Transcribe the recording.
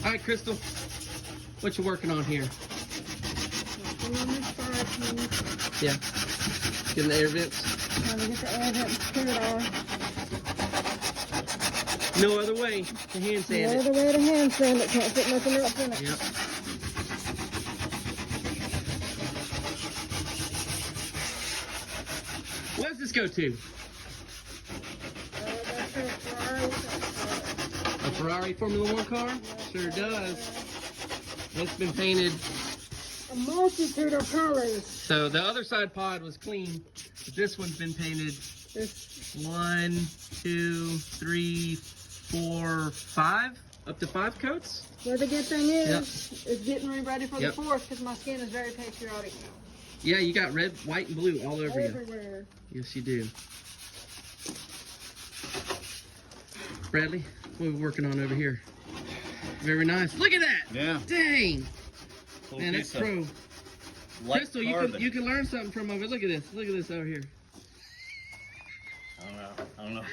All right, Crystal, what you working on here? Yeah. Getting the air vents. Trying to get the air vents screwed on. No other way to hand sand No it. other way to hand sand it. Can't fit nothing else in it. Yep. What does this go to? That's a Ferrari. A Ferrari Formula 1 car? Sure does. It's been painted. A multitude of colors. So the other side pod was clean, but this one's been painted. This 1, 2, 3, 4, 5, up to 5 coats. Well, the good thing is getting me ready for Yep. the 4th because my skin is very patriotic now. Yeah, you got red, white, and blue all over you. Everywhere. Yes, you do. Bradley, what are we working on over here? Very nice. Look at that. Yeah. Dang. Little Man, that's piece of pro. light Crystal, carbon. you can learn something from over. Look at this. Look at this over here. I don't know.